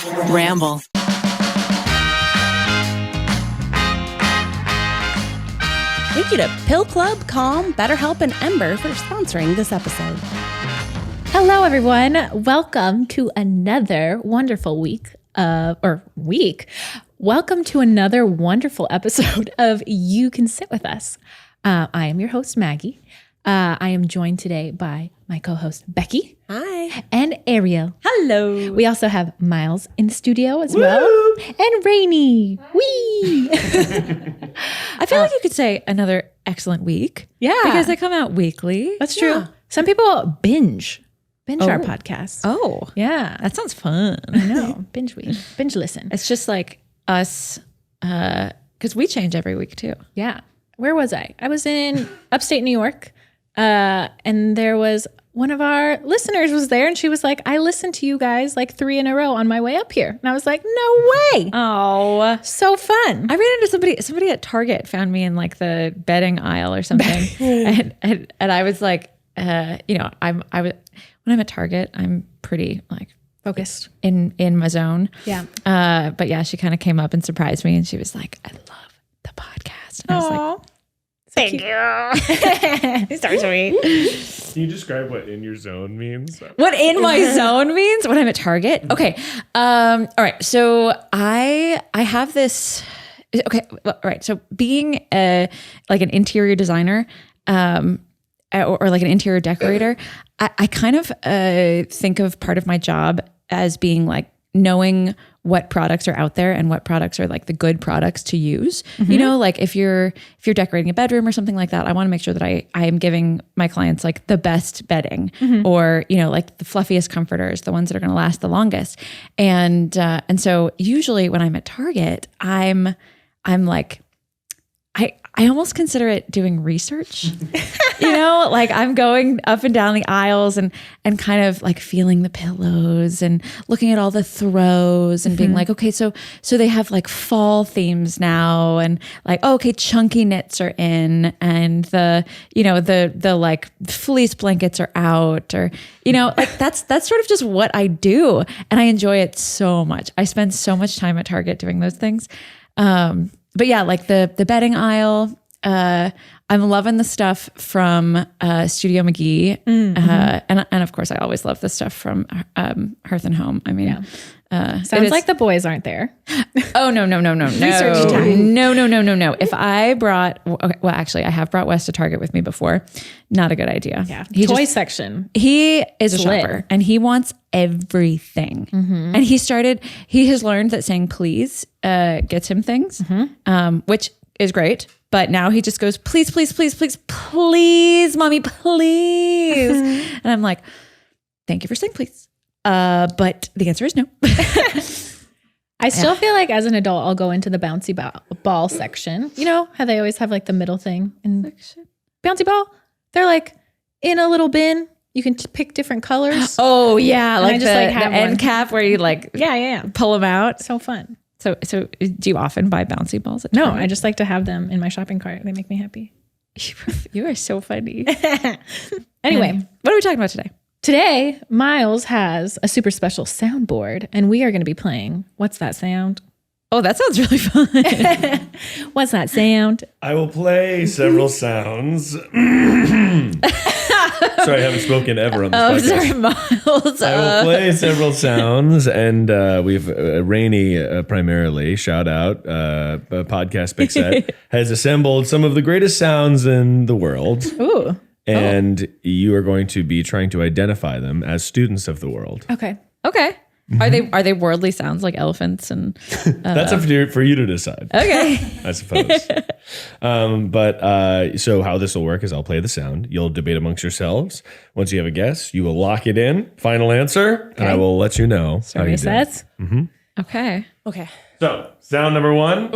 Ramble. Thank you to Pill Club, Calm, BetterHelp, and Ember for sponsoring this episode. Hello, everyone. Welcome to another wonderful week. Welcome to another wonderful episode of You Can Sit With Us. I am your host, Maggie. I am joined today by my co-host, Becky. Hi. And Ariel. Hello. We also have Miles in the studio as well. And Rainie. Wee. I feel like you could say another excellent week. Yeah. Because they come out weekly. That's true. Yeah. Some people binge our podcasts. Oh. Yeah. That sounds fun. I know. Binge listen. It's just like us, because we change every week too. Yeah. Where was I? I was in upstate New York. And there was one of our listeners was there and she was like, I listened to you guys like 3 in a row on my way up here. And I was like, no way. Oh, so fun. I ran into somebody at Target found me in like the bedding aisle or something. and I was like, when I'm at Target, I'm pretty like focused in my zone. Yeah. But yeah, she kind of came up and surprised me and she was like, I love the podcast. And I was like, thank you. It's so sweet. Can you describe what in your zone means? What in my zone means when I'm at Target? Okay. All right. So I have this. Okay. All right. So being like an interior designer, or like an interior decorator, I kind of think of part of my job as being like knowing what products are out there and what products are like the good products to use. Mm-hmm. You know, like if you're decorating a bedroom or something like that, I want to make sure that I am giving my clients like the best bedding, or, you know, like the fluffiest comforters, the ones that are going to last the longest. And so usually when I'm at Target, I'm like, I almost consider it doing research, you know, like I'm going up and down the aisles and kind of like feeling the pillows and looking at all the throws and being like, okay, so they have like fall themes now and like, oh, okay, chunky knits are in and the like fleece blankets are out, or, you know, like that's sort of just what I do. And I enjoy it so much. I spend so much time at Target doing those things. But yeah, like the bedding aisle, I'm loving the stuff from Studio Maggie. And of course I always love the stuff from Hearth and Home. I mean, sounds like the boys aren't there. Oh, no. Research time. No. If I brought, well, actually I have brought Wes to Target with me before. Not a good idea. Yeah. Toy section. He is a shopper and he wants everything. And he has learned that saying please gets him things, which is great. But now he just goes, please, mommy, please. And I'm like, thank you for saying please. But the answer is no. I still feel like as an adult, I'll go into the bouncy ball section. You know how they always have like the middle thing in bouncy ball? They're like in a little bin. You can pick different colors. Oh yeah. And like the end one. cap where you like pull them out. So fun. So do you often buy bouncy balls at Target? No, I just like to have them in my shopping cart. They make me happy. You are so funny. Anyway, what are we talking about today? Today, Miles has a super special soundboard, and we are going to be playing What's That Sound? Oh, that sounds really fun. What's that sound? I will play several sounds. Sorry, I haven't spoken ever on this podcast. Sorry, Miles. I will play several sounds, and we've Rainie primarily, shout out, podcast Big Set, has assembled some of the greatest sounds in the world. Ooh. And you are going to be trying to identify them as students of the world. Okay. Are they worldly sounds like elephants and? That's up for you to decide. Okay. I suppose. So how this will work is I'll play the sound. You'll debate amongst yourselves. Once you have a guess, you will lock it in. Final answer, and I will let you know how you did. Okay. So sound number one.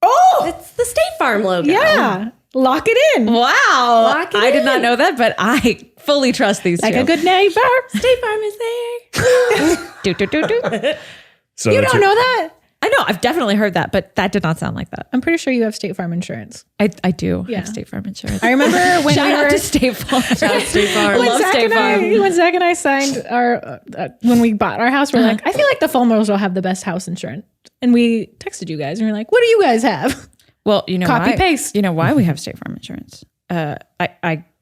Oh, it's the State Farm logo. Yeah. Lock it in. Wow. I did not know that, but I fully trust these two. Like a good neighbor. State Farm is there. Do. So You don't know that? I know. I've definitely heard that, but that did not sound like that. I'm pretty sure you have State Farm insurance. I do Yeah. have State Farm insurance. I remember when Shout we out were to State Farm. State Farm. when love Zach, State Farm. when Zach and I signed our when we bought our house, we're like, I feel like the Fulmers will have the best house insurance, and we texted you guys and we're like, what do you guys have? Well, you know Copy why? paste. You know why we have State Farm insurance? I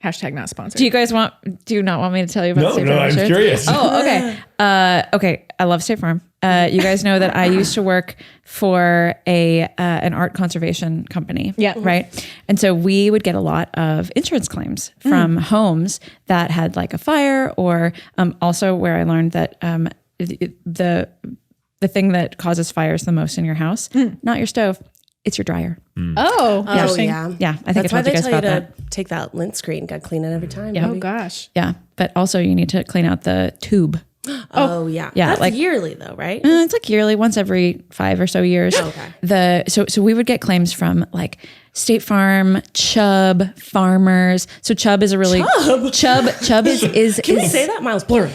Hashtag not sponsored. do you not want me to tell you about No, State no, Farm I'm insurance? curious. Oh, okay. Okay. I love State Farm. You guys know that I used to work for an art conservation company. Yeah. Right. And so we would get a lot of insurance claims from homes that had like a fire, or also where I learned that the thing that causes fires the most in your house, not your stove, it's your dryer. Oh, Oh, interesting. yeah. Yeah, I think That's I why told they you guys tell you about to that. take that lint screen, got to clean it every time. Oh baby. gosh. Yeah, but also you need to clean out the tube. Oh, yeah. Yeah, That's like- yearly though, right? It's like yearly, once every 5 or so years. Okay. So we would get claims from like State Farm, Chubb, farmers. So Chubb is a really Chubb is Can you say that, Miles? Blur.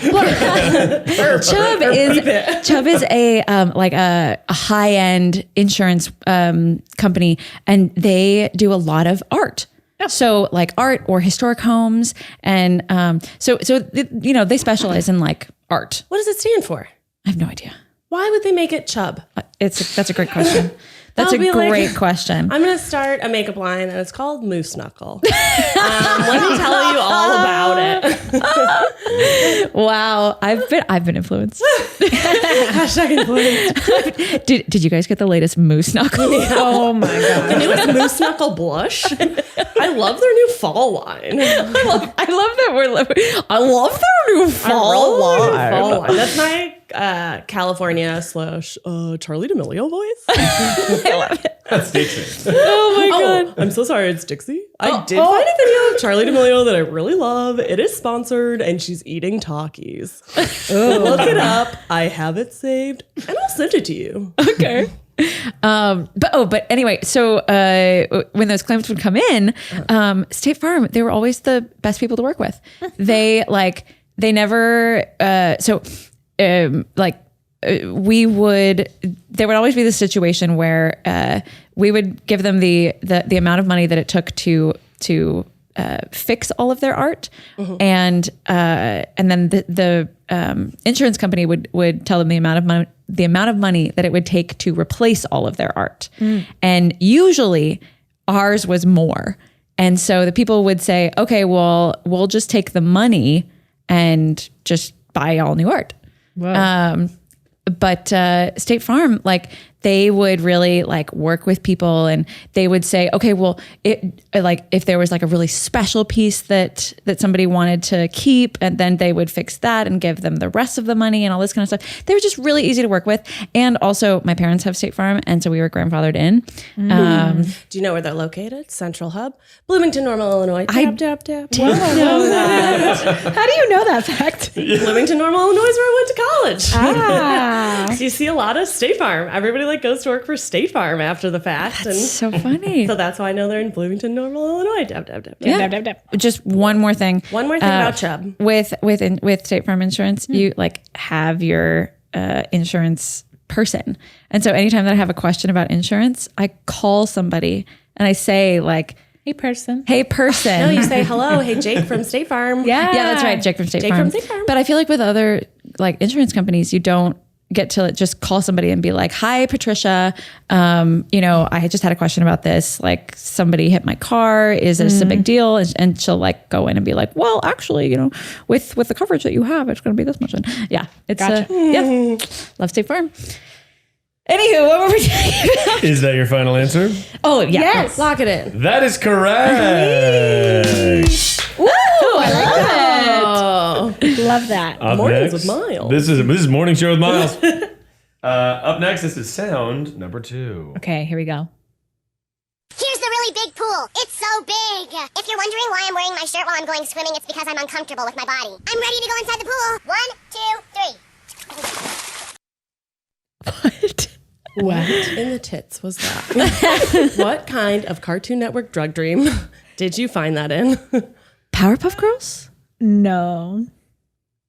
Chubb is a like a high end insurance company, and they do a lot of art. So like art or historic homes, and you know, they specialize in like art. What does it stand for? I have no idea. Why would they make it Chubb? That's a great question. That's a I'll be like- great question. I'm going to start a makeup line, and it's called Moose Knuckle. Let me tell you all about it. Wow, I've been influenced. Hashtag influence. Did you guys get the latest moose knuckle? Oh my god. The newest Moose Knuckle blush. I love their new fall line. I love their new fall line. Fall line. That's my California / Charlie D'Amelio voice. That's Dixie. Oh my god. I'm so sorry, it's Dixie. I did find a video of Charlie D'Amelio that I really love. It is sponsored, and she's eating Takis. Look it up. I have it saved, and I'll send it to you. Okay. But anyway, so when those claims would come in, State Farm, they were always the best people to work with. They never there would always be this situation where we would give them the amount of money that it took to fix all of their art, and then the insurance company would tell them the amount of money that it would take to replace all of their art, and usually ours was more. And so the people would say, okay, well, we'll just take the money and just buy all new art. Wow. But State Farm, like, they would really like work with people, and they would say, okay, well, if there was like a really special piece that somebody wanted to keep, and then they would fix that and give them the rest of the money and all this kind of stuff. They were just really easy to work with. And also my parents have State Farm, and so we were grandfathered in. Do you know where they're located? Central Hub, Bloomington, Normal, Illinois. Tap. How do you know that fact? Bloomington, Normal, Illinois is where I went to college. Ah. So you see a lot of State Farm. Everybody like goes to work for State Farm after the fact. So funny. So that's why I know they're in Bloomington, Normal, Illinois. Dab. Yeah. Just one more thing. One more thing about Chubb. With State Farm insurance, you like have your insurance person. And so anytime that I have a question about insurance, I call somebody and I say like, Hey person. hey person. No, you say hello. Hey, Jake from State Farm. Yeah. Yeah, that's right. Jake from State Jake Farm. from State Farm. But I feel like with other like insurance companies, you don't get to just call somebody and be like, hi, Patricia. I just had a question about this. Like, somebody hit my car. Is this a big deal? And she'll like go in and be like, well, actually, with the coverage that you have, it's going to be this much. And yeah, it's Gotcha. love State Farm. Anywho, what were we talking about? Is that your final answer? Oh, yeah. Yes. Lock it in. That is correct. Ooh, I like that. Oh, Love that. Up Mornings next- with Miles. This is Morning Show with Miles. Up next, this is sound number 2. Okay, here we go. Here's the really big pool. It's so big. If you're wondering why I'm wearing my shirt while I'm going swimming, it's because I'm uncomfortable with my body. I'm ready to go inside the pool. 1, 2, 3. What? what in the tits was that? What kind of Cartoon Network drug dream did you find that in? Powerpuff Girls? No.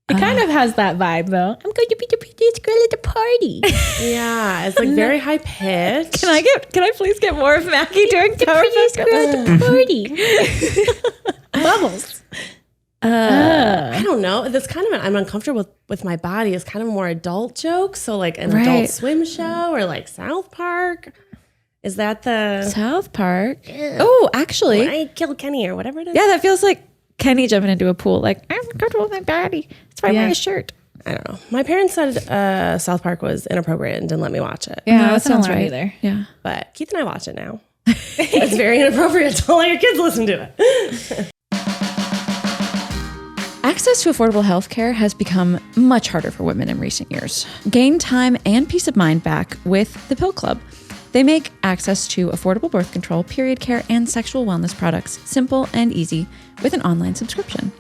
It kind of has that vibe, though. I'm going to be the prettiest girl at the party. Yeah, it's like very high pitched. Can I please get more of Maggie doing Prettiest girl at the party. Bubbles. I don't know. That's kind of I'm uncomfortable with my body. It's kind of more adult joke. So like an Adult Swim show or like South Park. Is that the South Park? Oh, actually, I killed Kenny or whatever it is? yeah, that feels like Kenny jumping into a pool. Like, I'm comfortable with my body. That's why I'm wearing a shirt. I don't know. My parents said South Park was inappropriate and didn't let me watch it. Yeah, that sounds right. Either. Yeah. But Keith and I watch it now. It's very inappropriate. Don't let your kids listen to it. Access to affordable healthcare has become much harder for women in recent years. Gain time and peace of mind back with the Pill Club. They make access to affordable birth control, period care, and sexual wellness products simple and easy with an online subscription.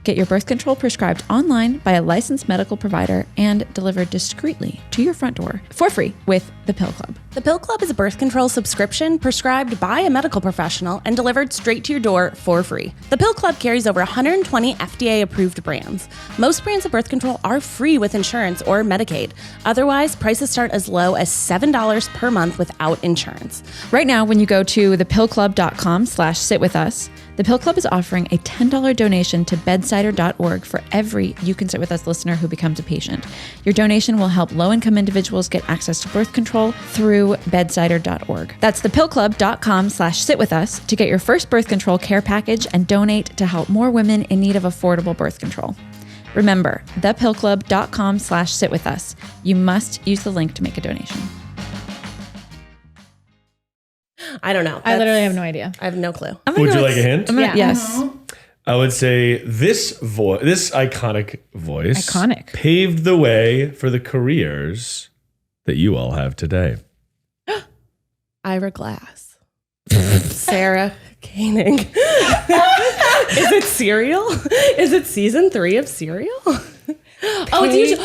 Get your birth control prescribed online by a licensed medical provider and delivered discreetly to your front door for free with the Pill Club. The Pill Club is a birth control subscription prescribed by a medical professional and delivered straight to your door for free. The Pill Club carries over 120 FDA-approved brands. Most brands of birth control are free with insurance or Medicaid. Otherwise, prices start as low as $7 per month without insurance. Right now, when you go to thepillclub.com/sitwithus, the Pill Club is offering a $10 donation to bedsider.org for every You Can Sit With Us listener who becomes a patient. Your donation will help low-income individuals get access to birth control through bedsider.org. That's thepillclub.com/sitwithus to get your first birth control care package and donate to help more women in need of affordable birth control. Remember, thepillclub.com/sitwithus. You must use the link to make a donation. I don't know. I literally have no idea. I have no clue. Would you like a hint? Yeah. Yes. I would say this iconic voice paved the way for the careers that you all have today. Ira Glass. Sarah Koenig. Is it Serial? Is it season 3 of Serial? Oh, it's usually,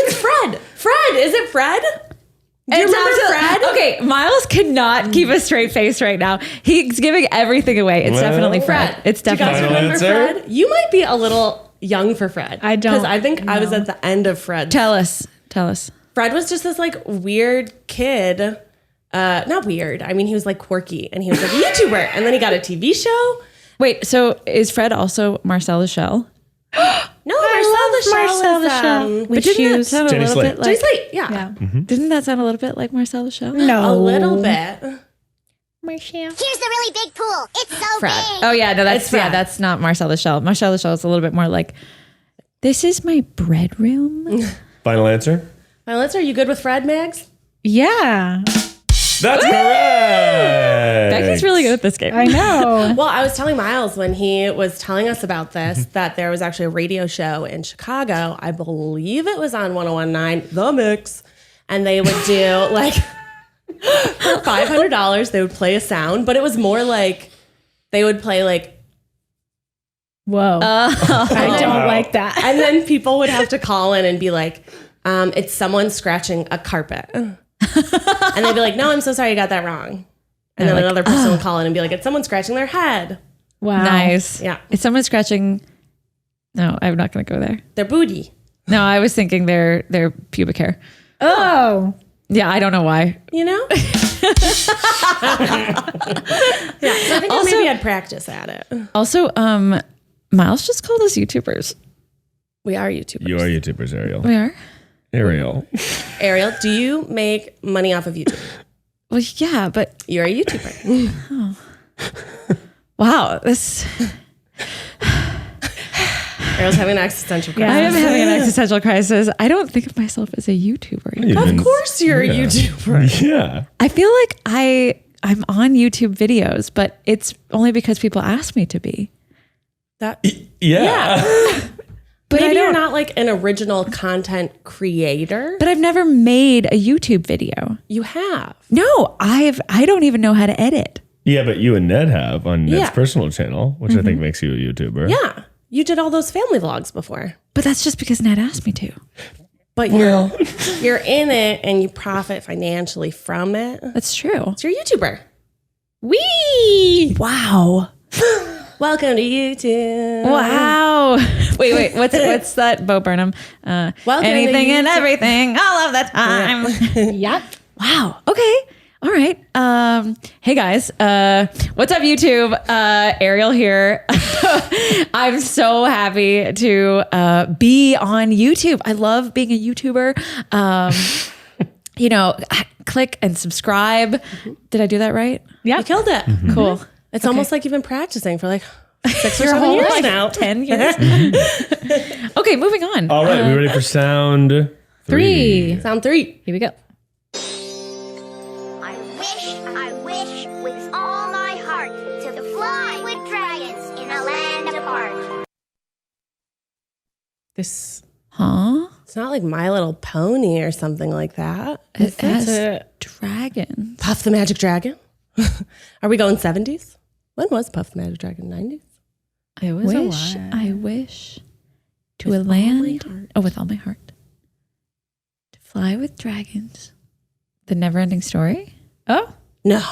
it's Fred. Fred. Is it Fred? Do you remember Fred? Okay, Miles cannot keep a straight face right now. He's giving everything away. It's definitely Fred. It's definitely Do you guys remember Fred? You might be a little young for Fred. I don't. Because I think I was at the end of Fred. Tell us. Fred was just this like weird kid. Not weird. I mean, he was like quirky and he was like a YouTuber. And then he got a TV show. Wait, so is Fred also Marcel the Shell? No, Marcel the Shell. With shoes. Sound a Jenny little Slate. bit like, Slate, yeah. Didn't that sound a little bit like Marcel the Shell? No. A little bit. Marcel. Here's the really big pool. It's so Fred. big. Oh yeah, no, that's Fred. that's not Marcel the Shell. Marcel the Shell is a little bit more like, this is my bread room. Final answer? Final answer, are you good with Fred, Mags? Yeah. That's correct. Becky's really good at this game. I know. Well, I was telling Miles when he was telling us about this that there was actually a radio show in Chicago. I believe it was on 101.9, The Mix. And they would do like, for $500, they would play a sound, but it was more like, they would play like, Whoa. I don't like that. and then people would have to call in and be like, it's someone scratching a carpet. And they'd be like, no, I'm so sorry, you got that wrong. And then another person would call in and be like, it's someone scratching their head. Wow. Nice. Yeah. Is someone scratching? No, I'm not going to go there. Their booty. No, I was thinking their pubic hair. Oh. Yeah, I don't know why. You know? Yeah. So I think I maybe had practice at it. Also, Miles just called us YouTubers. We are YouTubers. You are YouTubers, Ariel. We are? Ariel. Ariel, do you make money off of YouTube? Well, yeah, but You're a YouTuber. wow, this. Ariel's having an existential crisis. I am having an existential crisis. I don't think of myself as a YouTuber. Of course you're a YouTuber. Yeah. I feel like I'm on YouTube videos, but it's only because people ask me to be. Yeah. But Maybe I you're don't- not like an original content creator. But I've never made a YouTube video. You have. No, I don't even know how to edit. Yeah, but you and Ned have on Ned's Yeah. personal channel, which I think makes you a YouTuber. Yeah. You did all those family vlogs before. But that's just because Ned asked me to. But you're in it and you profit financially from it. That's true. So you're a YouTuber. Wee! Wow. Welcome to YouTube. Wow. Wait. What's that? Bo Burnham. Anything and everything all of the time. Yep. Wow. Okay. All right. Hey guys. What's up, YouTube? Ariel here. I'm so happy to be on YouTube. I love being a YouTuber. Click and subscribe. Did I do that right? Yeah. You killed it. Cool. It's almost like you've been practicing for like 6 or 7 years now. 10 years. Okay, moving on. All right, we ready for sound 3? Sound 3. Here we go. I wish with all my heart to fly with dragons in a land apart. This, Huh? it's not like My Little Pony or something like that. It has dragons. Puff the Magic Dragon. Are we going 70s? When was Puff the Magic Dragon? 90s? I wish to a land. Oh, with all my heart. To fly with dragons. The never-ending story? Oh, No.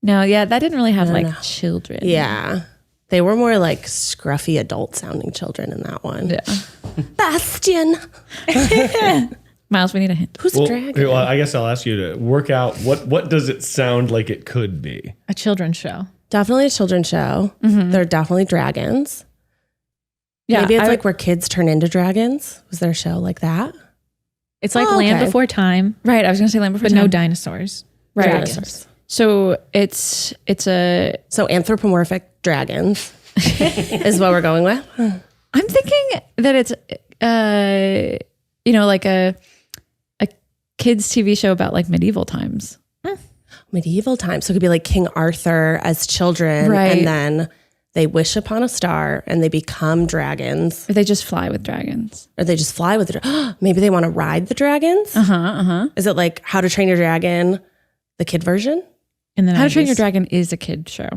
No, yeah, that didn't really have No. children. Yeah. They were more like scruffy adult sounding children in that one. Yeah. Bastion. Miles, we need a hint. Who's a dragon? Well, I guess I'll ask you to work out what does it sound like it could be? a children's show. Definitely a children's show. They're definitely dragons. Yeah, Maybe it's like where kids turn into dragons. Was there a show like that? It's like Oh, Land okay. Before Time, right. I was going to say Land Before but Time. no dinosaurs. Right. Dragons. So it's a. So anthropomorphic dragons is what we're going with. I'm thinking that it's like a kids TV show about like medieval times. Medieval times. So it could be like King Arthur as children. Right. And then they wish upon a star and they become dragons. Or they just fly with dragons. Or they just fly with the maybe they want to ride the dragons. Uh-huh. Is it like How to Train Your Dragon, the kid version? In the 90s. How to Train Your Dragon is a kid show.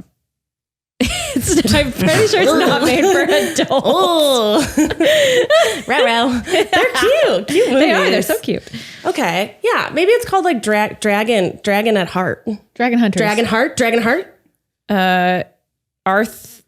I'm pretty sure it's not made for adults. Oh, row. They're cute. Cute movies. They are. They're so cute. Okay. Yeah. Maybe it's called like Dragon at Heart. Dragon Hunters. Dragon Heart.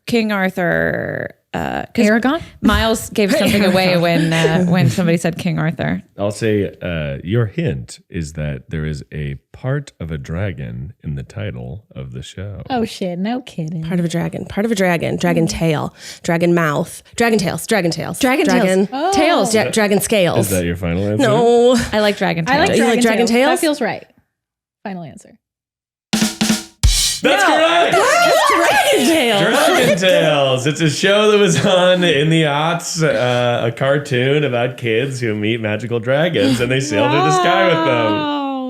King Arthur. 'Cause Aragon. Miles gave something away when somebody said King Arthur. I'll say your hint is that there is a part of a dragon in the title of the show. Oh shit! No kidding. Part of a dragon. Dragon tail. Dragon mouth. Dragon tails. Dragon Tails. Dragon scales. Is that your final answer? No. I like dragon I tails. like You like Dragon Dragon Tails. Tails? That feels right. Final answer. That's correct. Dragon tail. Dragon Tales. It's a show that was on in the aughts, a cartoon about kids who meet magical dragons and they sail through the sky with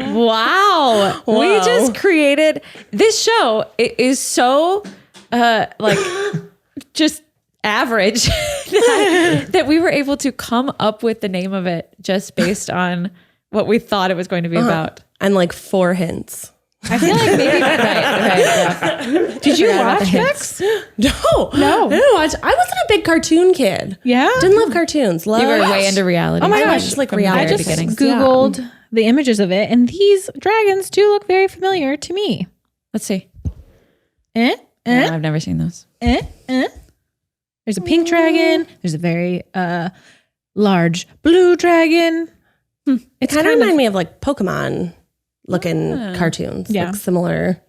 them. Wow. We Wow. just created this show. It is so just average that we were able to come up with the name of it just based on what we thought it was going to be about. And like 4 hints. I feel like maybe right. Did you about the watch hints. Bex? No. No. I didn't watch. I wasn't a big cartoon kid. Yeah. Didn't love cartoons. You were way into reality. Oh my I gosh. watched just like from the reality. I very just beginning. Googled the images of it, and these dragons do look very familiar to me. Let's see. Eh? No, Eh? I've never seen those. Eh? Eh? There's a pink dragon. There's a very large blue dragon. It kind of reminded me of like Pokemon looking cartoons. Yeah. Like similar to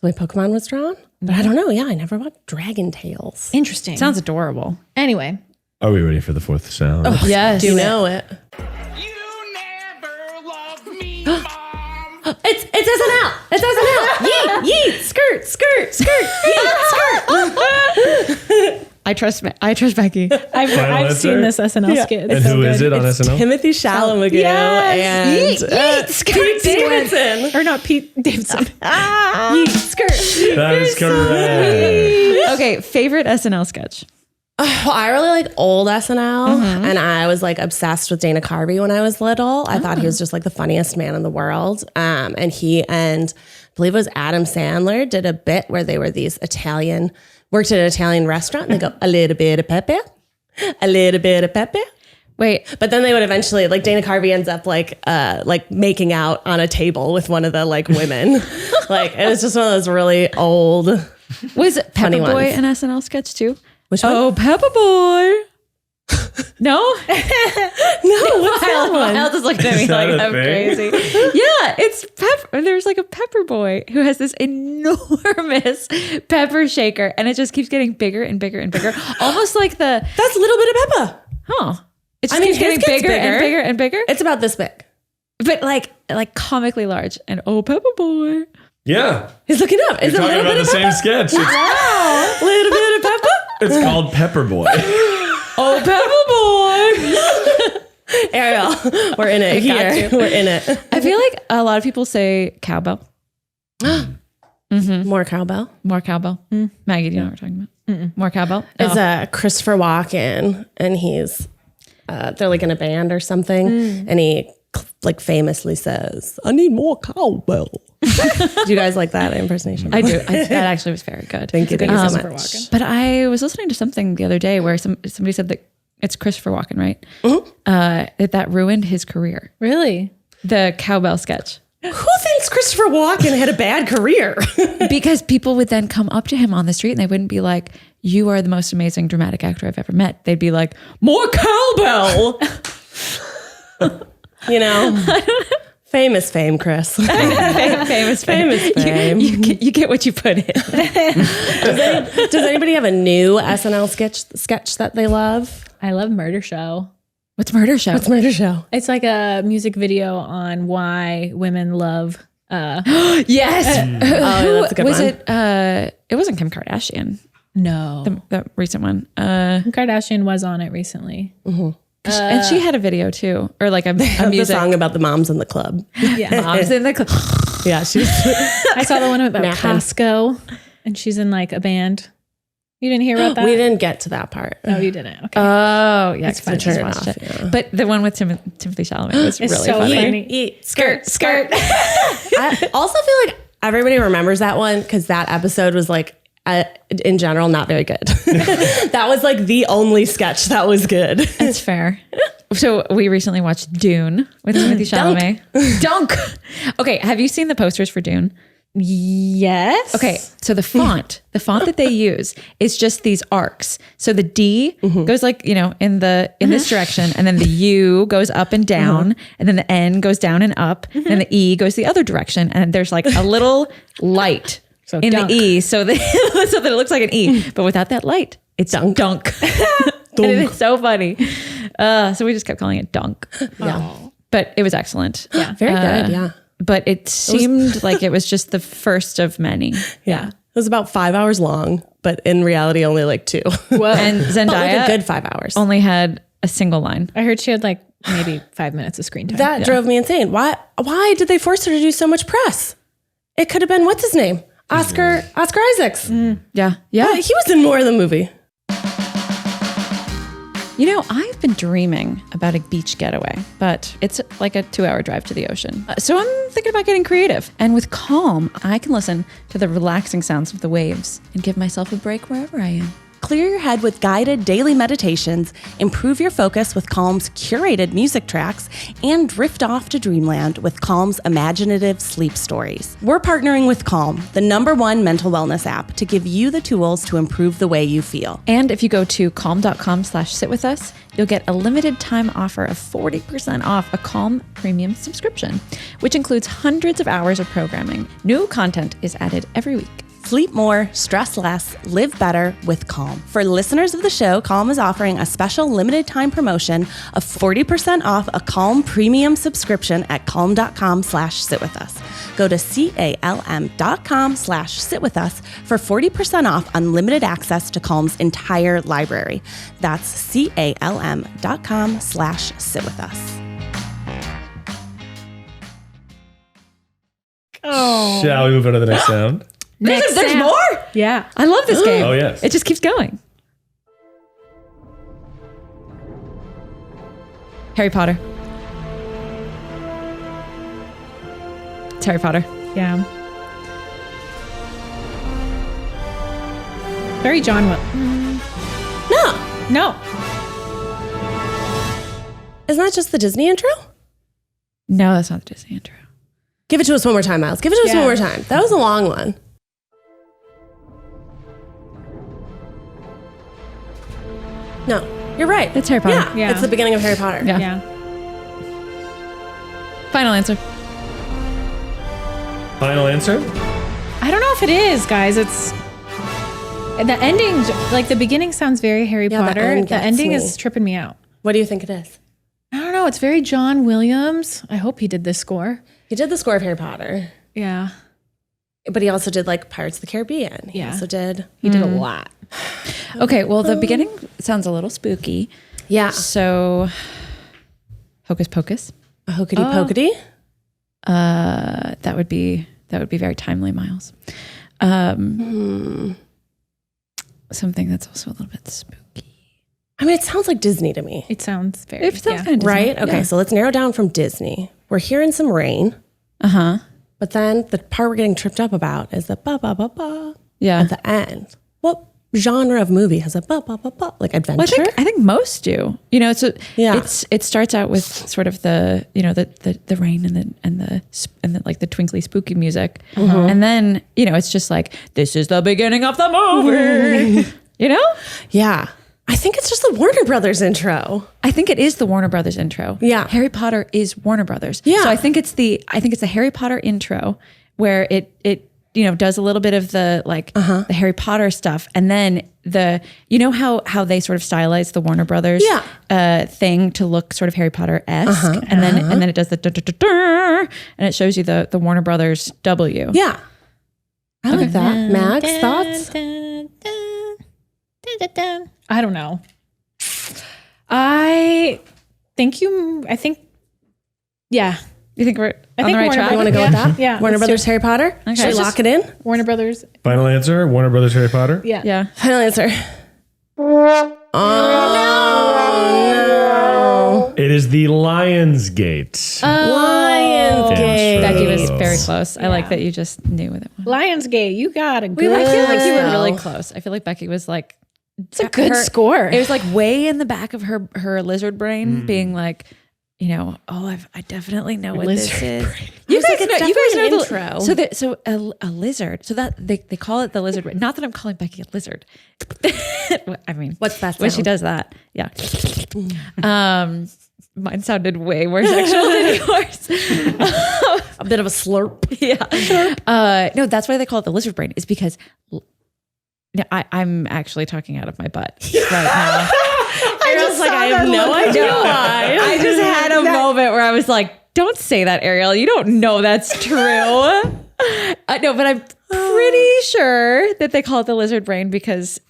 the way Pokemon was drawn. But I don't know. Yeah, I never watched Dragon Tales. Interesting. Sounds adorable. Anyway. Are we ready for the 4th sound? Yes. Do you know it? You never loved me, Mom. It's SNL. It's SNL. Yeet, yeet, skirt, skirt, skirt, yeet, skirt. I trust Becky. I've answer? seen this SNL skit. And who is it on SNL? Timothy Chalamet and Pete Davidson. Or not Pete Davidson. Yeet, skirt. That is correct. Okay, favorite SNL sketch. Well, I really like old SNL, and I was like obsessed with Dana Carvey when I was little. I thought he was just like the funniest man in the world. And he and I believe it was Adam Sandler did a bit where they were these worked at an Italian restaurant, and they go, a little bit of pepper, a little bit of pepper. Wait, But then they would eventually, like Dana Carvey ends up like making out on a table with one of the like women. Like it was just one of those really old Was Funny Pepper Boy ones. an SNL sketch too? Which one? Oh, Pepper Boy. No? No, what's that one? Miles is looking at me Is that like a I'm thing? crazy. Yeah, it's Pepper. There's like a Pepper Boy who has this enormous pepper shaker, and it just keeps getting bigger and bigger and bigger. Almost like the That's a little bit of Peppa. It just I mean, keeps getting his gets bigger and bigger. bigger and bigger. It's about this big. But like comically large. And oh, Pepper Boy. Yeah. He's looking up. Is You're it a talking little about bit the of same Peppa? sketch. It's, Little bit of Peppa? it's called Pepper Boy. Oh, Pepper Boy. Ariel, we're in it here. We're in it. I feel like a lot of people say cowbell. More cowbell. More cowbell. Maggie, do you know what we're talking about? More cowbell. It's Christopher Walken, and he's they're like in a band or something, and he like famously says, "I need more cowbell." Do you guys like that impersonation? I do. That actually was very good. Thank you so much. But I was listening to something the other day where somebody said that it's Christopher Walken, right? That ruined his career. Really? The cowbell sketch. Who thinks Christopher Walken had a bad career? Because people would then come up to him on the street and they wouldn't be like, "You are the most amazing dramatic actor I've ever met." They'd be like, "More cowbell." You know, famous fame, Chris. Famous fame. You get what you put in. Does anybody have a new SNL sketch that they love? I love Murder Show. What's Murder Show? What's Murder Show? It's like a music video on why women love. Yes. Oh, that's a good was one. it wasn't Kim Kardashian, No, the recent one. Kim Kardashian was on it recently. And she had a video too, or like a The music. song about the moms in the club. Yeah, Moms in the club. Yeah, she was. I saw the one about Napping. Costco, and she's in like a band. You didn't hear about that? We didn't get to that part. No, you didn't. Okay. Oh, yeah. It's Because I just turn watched off, it. yeah. But the one with Timothy Chalamet was It's really so funny. funny. Skirt. I also feel like everybody remembers that one because that episode was like, in general, not very good. That was like the only sketch that was good. That's fair. So we recently watched Dune with Timothy Chalamet. Dunk. Okay, have you seen the posters for Dune? Yes. Okay, so the font that they use is just these arcs. So the D goes like, in this direction, and then the U goes up and down, and then the N goes down and up, and the E goes the other direction, and there's like a little light in dunk. the E, so that it looks like an E, but without that light, it's dunk. And it is so funny. So we just kept calling it Dunk. Yeah. But it was excellent. Yeah. Very good. Yeah. But it seemed like it was just the first of many. Yeah. It was about 5 hours long, but in reality, only like 2. Well, And But like Zendaya a good 5 hours. only had a single line. I heard she had like maybe 5 minutes of screen time. That drove me insane. Why did they force her to do so much press? It could have been, what's his name? Oscar Isaacs. Yeah. He was in more of the movie. I've been dreaming about a beach getaway, but it's like a 2-hour drive to the ocean. So I'm thinking about getting creative. And with Calm, I can listen to the relaxing sounds of the waves and give myself a break wherever I am. Clear your head with guided daily meditations, improve your focus with Calm's curated music tracks, and drift off to dreamland with Calm's imaginative sleep stories. We're partnering with Calm, the #1 mental wellness app, to give you the tools to improve the way you feel. And if you go to calm.com/sitwithus, you'll get a limited time offer of 40% off a Calm premium subscription, which includes hundreds of hours of programming. New content is added every week. Sleep more, stress less, live better with Calm. For listeners of the show, Calm is offering a special limited time promotion of 40% off a Calm premium subscription at calm.com/sitwithus. Go to calm.com/sitwithus for 40% off unlimited access to Calm's entire library. That's calm.com/sitwithus. Shall we move on to the next sound? Next There's sound. more. Yeah. I love this game. Oh, yes. It just keeps going. Harry Potter. It's Harry Potter. Yeah. Very John Wick. No. Isn't that just the Disney intro? No, that's not the Disney intro. Give it to us one more time, Miles. Give it to us Yeah. one more time. That was a long one. No, you're right. It's Harry Potter. Yeah, Yeah. it's the beginning of Harry Potter. Yeah. Yeah. Final answer. Final answer? I don't know if it is, guys. It's the ending, like the beginning sounds very Harry Yeah, the Potter. end The gets ending me. is tripping me out. What do you think it is? I don't know. It's very John Williams. I hope he did this score. He did the score of Harry Potter, Yeah. but he also did like Pirates of the Caribbean. He Yeah. also did. He did a lot. Okay, well, the beginning sounds a little spooky. Yeah. So, Hocus Pocus. A hokety pokety. That would be very timely, Miles. Something that's also a little bit spooky. I mean, it sounds like Disney to me. It sounds very. It sounds kind of Right? Okay, so let's narrow down from Disney. We're hearing some rain, but then the part we're getting tripped up about is the ba ba ba ba Yeah. at the end. What genre of movie has a ba ba ba ba like adventure? Well, I think most do. You know, so Yeah. it starts out with sort of the the rain and the like the twinkly spooky music, and then it's just like this is the beginning of the movie. You know, Yeah, I think it's just the Warner Brothers intro. I think it is the Warner Brothers intro. Yeah. Harry Potter is Warner Brothers. Yeah. So I think it's the Harry Potter intro where it does a little bit of the like the Harry Potter stuff, and then how they sort of stylize the Warner Brothers thing to look sort of Harry Potter-esque, and then it does the and it shows you the Warner Brothers W. Yeah, I like that. Max, thoughts? I don't know. I think. Yeah. You think we're I on think the right Warner track? You want to go with that? Yeah, Warner let's do Brothers Harry Potter? Should we Let's lock it in? Warner Brothers. Final answer, Warner Brothers Harry Potter? Yeah. Yeah. Final answer. Oh, It is the Lionsgate. Lionsgate. Becky was very close. I like that you just knew what it was. Lionsgate. You got a good. I feel like you were Wow. really close. I feel like Becky was like, It's a good score. It was like way in the back of her lizard brain, being like, I definitely know what this is. You guys know, definitely an the intro. So a lizard. So that they call it the lizard brain. Not that I'm calling Becky a lizard. I mean, What's that when she sound? does that? Yeah. Mine sounded way more sexual than yours. A bit of a slurp. Yeah. No, that's why they call it the lizard brain. Is because I'm actually talking out of my butt right now. Ariel's like, I have no idea why. I just had a moment where I was like, don't say that, Ariel. You don't know that's true. No, but I'm pretty sure that they call it the lizard brain because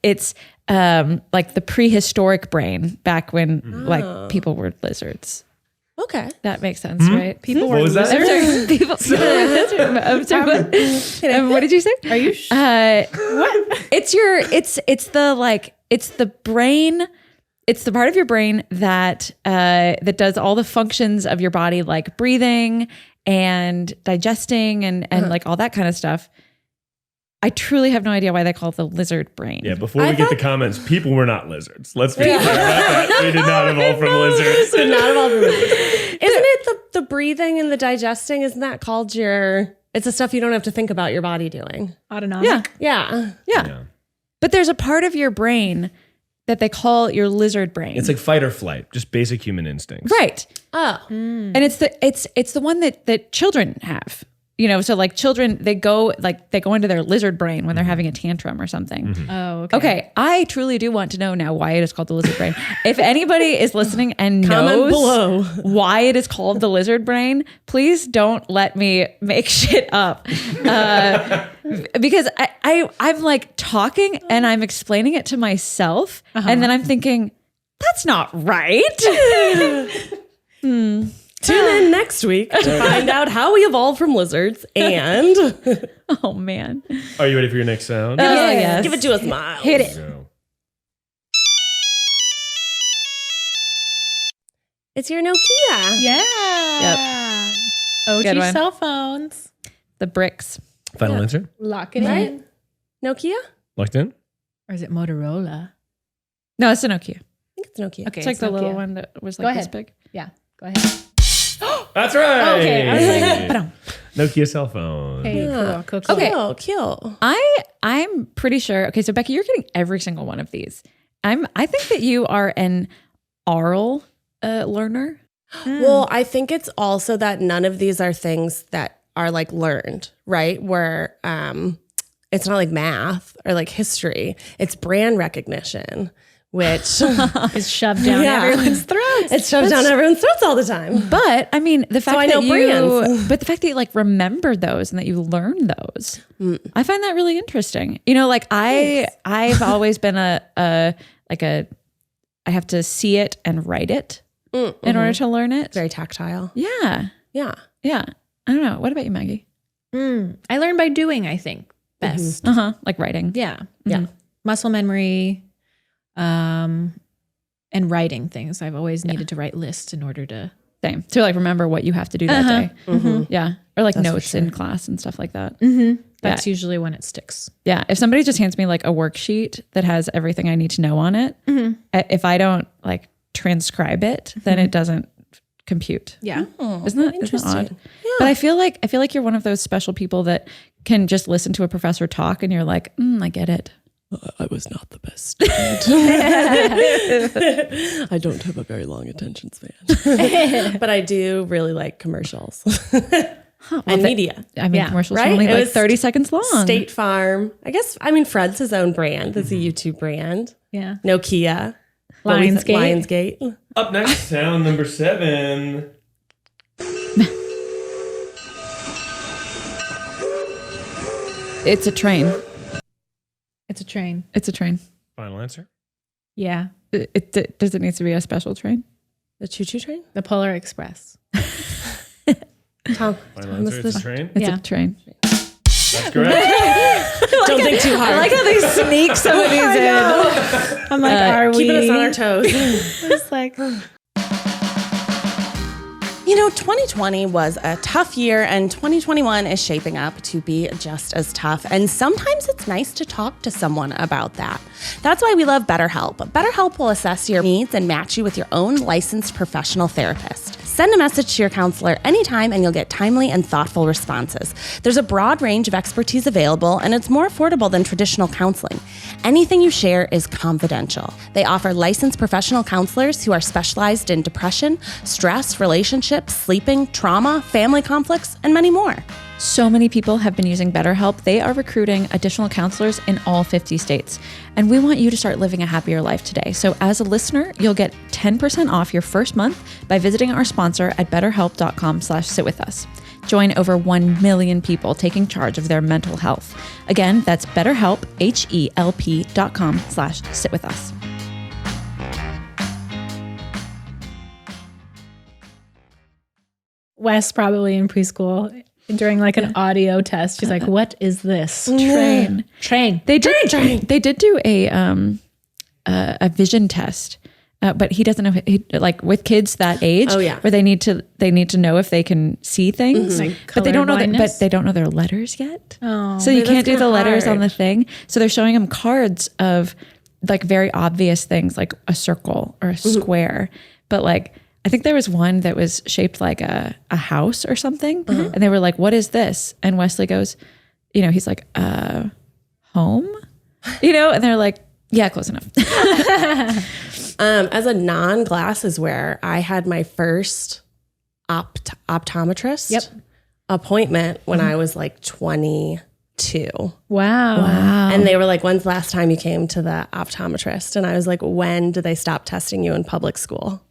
it's like the prehistoric brain back when like people were lizards. Okay. That makes sense, right? People What was that? People. I'm sorry, what did you say? Are you? What? It's the brain. It's the part of your brain that that does all the functions of your body, like breathing and digesting and like all that kind of stuff. I truly have no idea why they call it the lizard brain. Yeah, before we get the comments, people were not lizards. Let's be clear about that. We did not evolve from lizards. So not evolved from lizards. Isn't it the breathing and the digesting? Isn't that called it's the stuff you don't have to think about your body doing? Autonomic. Yeah. Yeah. But there's a part of your brain that they call your lizard brain. It's like fight or flight, just basic human instincts. right. Oh. And it's the one that children have. So like children, they go into their lizard brain when they're having a tantrum or something. Oh, okay. Okay, I truly do want to know now why it is called the lizard brain. If anybody is listening and Comment knows below. why it is called the lizard brain, please don't let me make shit up. Because I'm like talking and I'm explaining it to myself, and then I'm thinking, that's not right. Tune in next week to find out how we evolved from lizards and Oh man. Are you ready for your next sound? Yes. give it to us, Miles. Hit it. Go. It's your Nokia. Yeah. Good OG one. cell phones. The bricks. Final answer? Lock it Right? in. Nokia? I Locked in? Or is it Motorola? No, it's a Nokia. think it's Nokia. Okay. It's like the little Nokia. one that was Go like this ahead. big. Yeah. Go ahead. That's right. Okay, I was like, Nokia cell phone. Hey, Yeah. cool. Okay. Oh, cute. I'm pretty sure. Okay, so Becky, you're getting every single one of these. I think that you are an oral learner. Well, I think it's also that none of these are things that are like learned, right? Where it's not like math or like history. It's brand recognition, which It's shoved down everyone's throats. it's shoved down everyone's throats all the time. But I mean, the fact I that know you, brands. but the fact that you like remember those and that you learn those, I find that really interesting. You know, like I've always been I have to see it and write it in order to learn it. Very tactile. Yeah. Yeah. Yeah. I don't know. What about you, Maggie? I learn by doing, I think, best. Like writing. Yeah. Yeah. Muscle memory, and writing things. I've always needed to write lists in order to. Same. To like remember what you have to do that day. Yeah. Or like notes in class and stuff like that. That's usually when it sticks. Yeah. If somebody just hands me like a worksheet that has everything I need to know on it, if I don't like transcribe it, then it doesn't compute. Yeah. Isn't that odd? Yeah. But I feel like you're one of those special people that can just listen to a professor talk and you're like, I get it. I was not the best. I don't have a very long attention span. But I do really like commercials and media. I mean, commercials are right? only It like was 30 seconds long. State Farm. I guess, I mean, Fred's his own brand. That's a YouTube brand. Yeah. Nokia. Lionsgate. Lionsgate. Up next, sound number 7. It's a train. It's a train. It's a train. Final answer. Yeah. Does it need to be a special train? The choo-choo train? The Polar Express. Final answer. It's a train. It's Yeah. a train. That's correct. Don't think too hard. I like how they sneak some of these in. I'm like, are we? Keeping us on our toes. It's like, You know, 2020 was a tough year, and 2021 is shaping up to be just as tough. And sometimes it's nice to talk to someone about that. That's why we love BetterHelp. BetterHelp will assess your needs and match you with your own licensed professional therapist. Send a message to your counselor anytime and you'll get timely and thoughtful responses. There's a broad range of expertise available, and it's more affordable than traditional counseling. Anything you share is confidential. They offer licensed professional counselors who are specialized in depression, stress, relationships, sleeping, trauma, family conflicts, and many more. So many people have been using BetterHelp. They are recruiting additional counselors in all 50 states. And we want you to start living a happier life today. So as a listener, you'll get 10% off your first month by visiting our sponsor at betterhelp.com/sitwithus. Join over 1 million people taking charge of their mental health. Again, that's BetterHelp, HELP.com/sitwithus. Wes probably in preschool during like an audio test. She's like, "What is this Train. train?" They did do a vision test, but he doesn't know. Like with kids that age, where they need to know if they can see things, Like but they don't know color but they don't know their letters yet. Oh, so you that's can't do kinda the letters on hard. the thing. So they're showing them cards of like very obvious things, like a circle or a square, but like. I think there was one that was shaped like a house or something. And they were like, what is this? And Wesley goes, he's like, home? And they're like, yeah, close enough. As a non-glasses wearer, I had my first optometrist appointment when I was like 22. wow. And they were like, when's the last time you came to the optometrist? And I was like, when did they stop testing you in public school?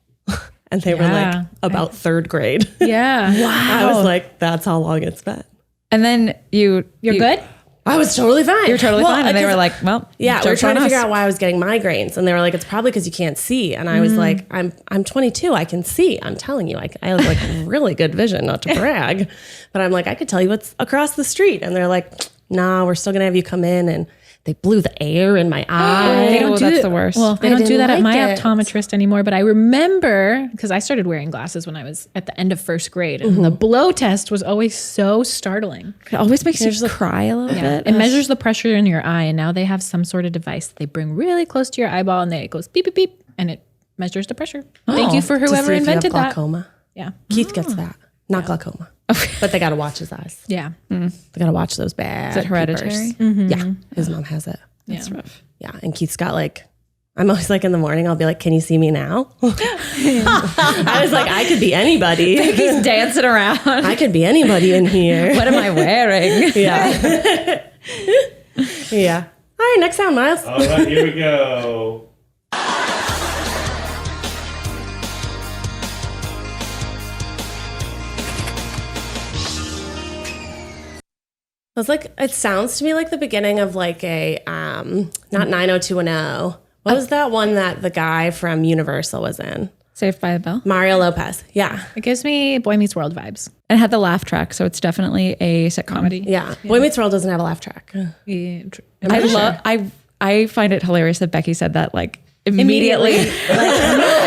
And they were like, about 3rd grade. Yeah. I was like, that's how long it's been. And then you're Good. I was totally fine. You're totally fine. And they were like, well, yeah, we were joke's on trying to figure us. out why I was getting migraines. And they were like, it's probably because you can't see. And I was like, I'm 22. I can see. I'm telling you, I have like really good vision, not to brag. But I'm like, I could tell you what's across the street. And they're like, nah, we're still going to have you come in. And they blew the air in my eye. They don't do that's the worst. Well, they I don't do didn't that at my like it. optometrist anymore. But I remember because I started wearing glasses when I was at the end of 1st grade, and the blow test was always so startling. It always makes you cry a little bit. It measures the pressure in your eye, and now they have some sort of device that they bring really close to your eyeball, and then it goes beep beep beep, and it measures the pressure. Thank you for To see whoever if you have invented that. glaucoma. Yeah, Keith gets that. Not glaucoma. But they got to watch his eyes. yeah, They got to watch those bad Is it hereditary? peepers. Yeah. His mom has it. That's rough. Yeah. And Keith's got like, I'm always like in the morning, I'll be like, can you see me now? I was like, I could be anybody. He's dancing around. I could be anybody in here. What am I wearing? Yeah. Yeah. All right, next sound, Miles. All right, here we go. It's like, it sounds to me like the beginning of like a, not 90210. What was that one that the guy from Universal was in? Saved by the Bell. Mario Lopez. Yeah. It gives me Boy Meets World vibes. And it had the laugh track, so it's definitely a sitcom. Comedy. Yeah. Boy Meets World doesn't have a laugh track. Yeah, I find it hilarious that Becky said that like immediately. No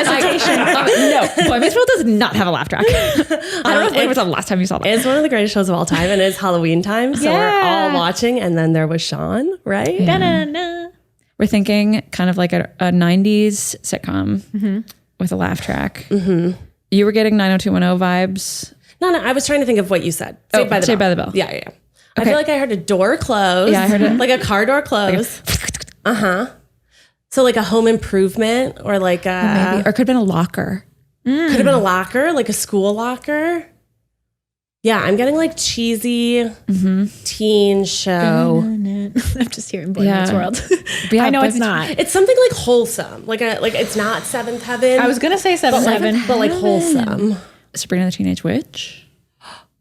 hesitation. No, Boy Meets World does not have a laugh track. I don't know when was the last time you saw that. It's one of the greatest shows of all time, and it's Halloween time, so we're all watching. And then there was Sean, right? Da-na-na. We're thinking kind of like a 90s sitcom with a laugh track. You were getting 90210 vibes. No, I was trying to think of what you said. Saved by the Bell. Yeah. I feel like I heard a door close. Yeah, I heard it. Like a car door close. So like a home improvement or like a... Maybe. Or it could have been a locker. Could have been a locker, like a school locker. Yeah, I'm getting like cheesy teen show. I'm just hearing Boy Meets World. Yeah, I know Boy it's Meets not. It's something like wholesome. Like it's not Seventh Heaven. I was going to say 7-7. but like wholesome. Sabrina the Teenage Witch.